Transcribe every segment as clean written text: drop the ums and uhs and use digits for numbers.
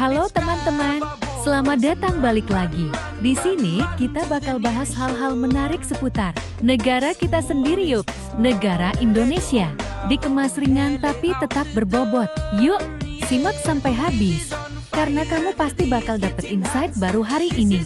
Halo teman-teman, selamat datang balik lagi. Di sini kita bakal bahas hal-hal menarik seputar negara kita sendiri yuk, negara Indonesia. Dikemas ringan tapi tetap berbobot. Yuk, simak sampai habis. Karena kamu pasti bakal dapet insight baru hari ini.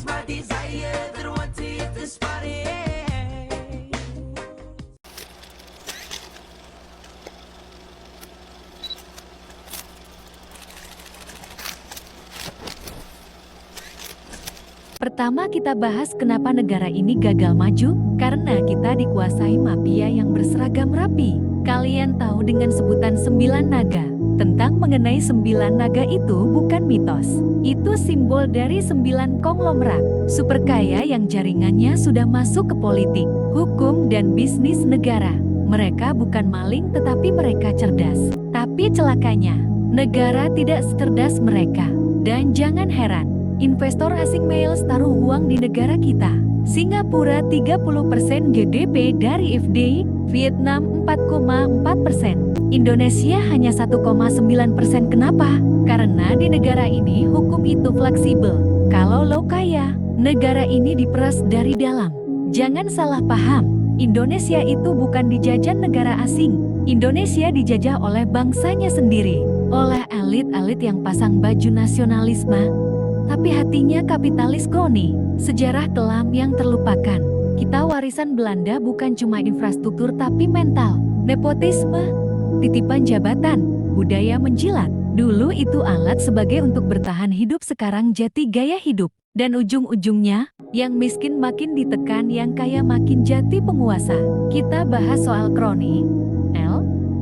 Pertama kita bahas kenapa negara ini gagal maju, karena kita dikuasai mafia yang berseragam rapi. Kalian tahu dengan sebutan 9 naga. Tentang mengenai 9 naga itu bukan mitos. Itu simbol dari 9 konglomerat super kaya yang jaringannya sudah masuk ke politik, hukum dan bisnis negara. Mereka bukan maling tetapi mereka cerdas. Tapi celakanya, negara tidak secerdas mereka. Dan jangan heran, investor asing males taruh uang di negara kita. Singapura 30% GDP dari FDI, Vietnam 4,4%, Indonesia hanya 1,9%. Kenapa? Karena di negara ini hukum itu fleksibel. Kalau lo kaya, negara ini diperas dari dalam. Jangan salah paham, Indonesia itu bukan dijajan negara asing. Indonesia dijajah oleh bangsanya sendiri, oleh elit-elit yang pasang baju nasionalisme. Tapi hatinya kapitalis kroni, sejarah kelam yang terlupakan. Kita warisan Belanda bukan cuma infrastruktur tapi mental, nepotisme, titipan jabatan, budaya menjilat. Dulu itu alat sebagai untuk bertahan hidup, sekarang jati gaya hidup. Dan ujung-ujungnya, yang miskin makin ditekan, yang kaya makin jati penguasa. Kita bahas soal kroni.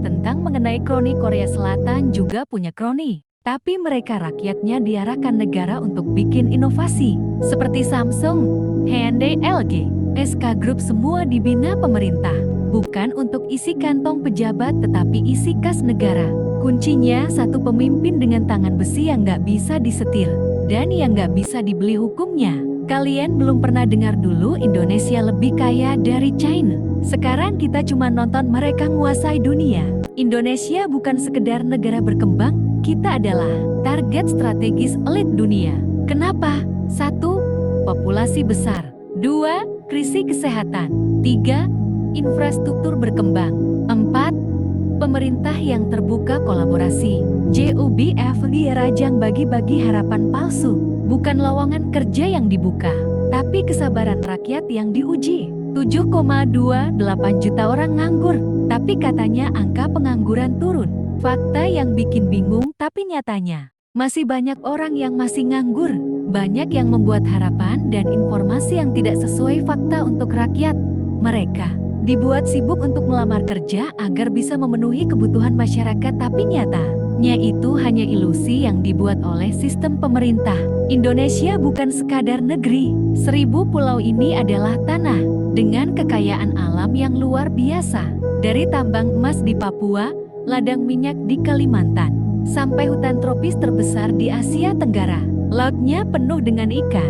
Tentang mengenai kroni, Korea Selatan juga punya kroni. Tapi mereka rakyatnya diarahkan negara untuk bikin inovasi. Seperti Samsung, Hyundai, LG, SK Group semua dibina pemerintah. Bukan untuk isi kantong pejabat tetapi isi kas negara. Kuncinya satu pemimpin dengan tangan besi yang nggak bisa disetir. Dan yang nggak bisa dibeli hukumnya. Kalian belum pernah dengar dulu Indonesia lebih kaya dari China. Sekarang kita cuma nonton mereka nguasai dunia. Indonesia bukan sekedar negara berkembang. Kita adalah target strategis elit dunia. Kenapa? 1. Populasi besar. 2. Krisis kesehatan. 3. Infrastruktur berkembang. 4. Pemerintah yang terbuka kolaborasi. JUBF di rajang bagi-bagi harapan palsu. Bukan lowongan kerja yang dibuka, tapi kesabaran rakyat yang diuji. 7,28 juta orang nganggur, tapi katanya angka pengangguran turun. Fakta yang bikin bingung, tapi nyatanya masih banyak orang yang masih nganggur. Banyak yang membuat harapan dan informasi yang tidak sesuai fakta untuk rakyat. Mereka dibuat sibuk untuk melamar kerja agar bisa memenuhi kebutuhan masyarakat, tapi nyatanya itu hanya ilusi yang dibuat oleh sistem pemerintah. Indonesia bukan sekadar negeri. 1000 pulau ini adalah tanah dengan kekayaan alam yang luar biasa. Dari tambang emas di Papua, ladang minyak di Kalimantan, sampai hutan tropis terbesar di Asia Tenggara. Lautnya penuh dengan ikan,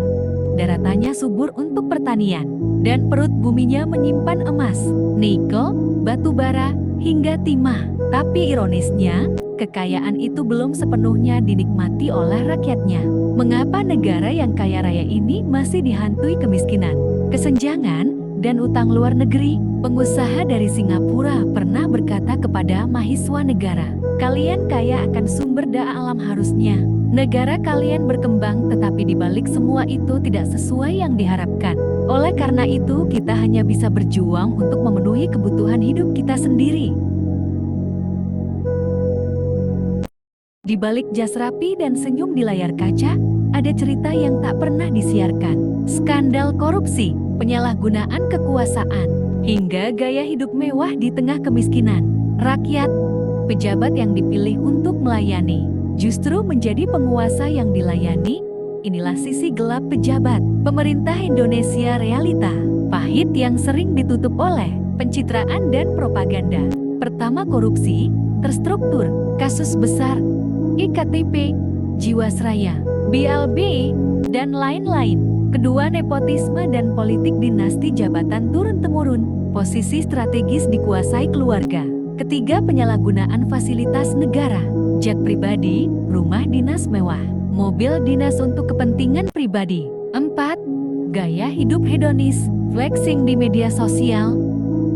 daratannya subur untuk pertanian, dan perut buminya menyimpan emas, nikel, batu bara, hingga timah. Tapi ironisnya, kekayaan itu belum sepenuhnya dinikmati oleh rakyatnya. Mengapa negara yang kaya raya ini masih dihantui kemiskinan, kesenjangan, dan utang luar negeri? Pengusaha dari Singapura pernah berkata kepada mahasiswa negara, kalian kaya akan sumber daya alam, harusnya negara kalian berkembang, tetapi dibalik semua itu tidak sesuai yang diharapkan. Oleh karena itu kita hanya bisa berjuang untuk memenuhi kebutuhan hidup kita sendiri. Di balik jas rapi dan senyum di layar kaca, ada cerita yang tak pernah disiarkan. Skandal korupsi, penyalahgunaan kekuasaan, hingga gaya hidup mewah di tengah kemiskinan. Rakyat, pejabat yang dipilih untuk melayani, justru menjadi penguasa yang dilayani. Inilah sisi gelap pejabat. Pemerintah Indonesia realita pahit yang sering ditutup oleh pencitraan dan propaganda. Pertama, korupsi terstruktur, kasus besar, IKTP, Jiwasraya, BLB, dan lain-lain. Kedua, nepotisme dan politik dinasti jabatan turun-temurun, posisi strategis dikuasai keluarga. Ketiga, penyalahgunaan fasilitas negara, jet pribadi, rumah dinas mewah, mobil dinas untuk kepentingan pribadi. 4. Gaya hidup hedonis, flexing di media sosial,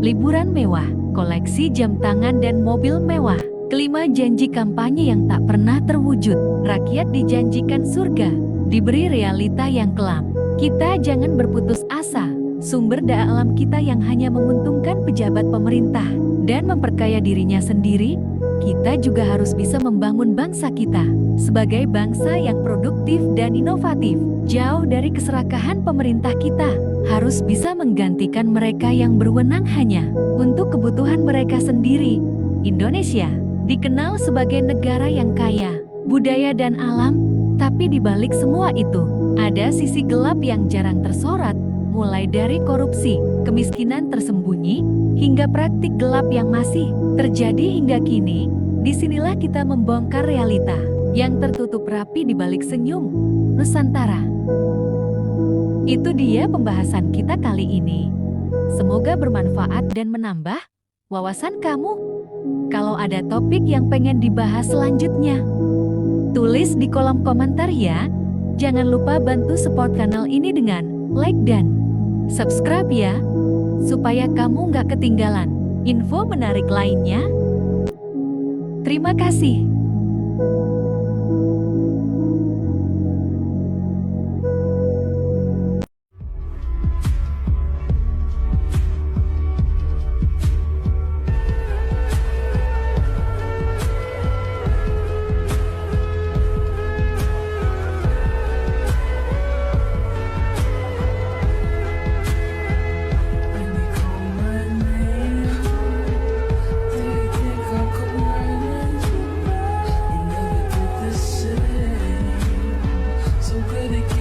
liburan mewah, koleksi jam tangan dan mobil mewah. Kelima, janji kampanye yang tak pernah terwujud. Rakyat dijanjikan surga, diberi realita yang kelam. Kita jangan berputus asa. Sumber daya alam kita yang hanya menguntungkan pejabat pemerintah dan memperkaya dirinya sendiri, kita juga harus bisa membangun bangsa kita sebagai bangsa yang produktif dan inovatif. Jauh dari keserakahan pemerintah, kita harus bisa menggantikan mereka yang berwenang hanya untuk kebutuhan mereka sendiri. Indonesia dikenal sebagai negara yang kaya budaya dan alam, tapi di balik semua itu ada sisi gelap yang jarang tersorot, mulai dari korupsi, kemiskinan tersembunyi, hingga praktik gelap yang masih terjadi hingga kini. Disinilah kita membongkar realita yang tertutup rapi di balik senyum Nusantara. Itu dia pembahasan kita kali ini. Semoga bermanfaat dan menambah wawasan kamu. Kalau ada topik yang pengen dibahas selanjutnya, tulis di kolom komentar ya. Jangan lupa bantu support kanal ini dengan like dan subscribe ya, supaya kamu nggak ketinggalan info menarik lainnya. Terima kasih. So good at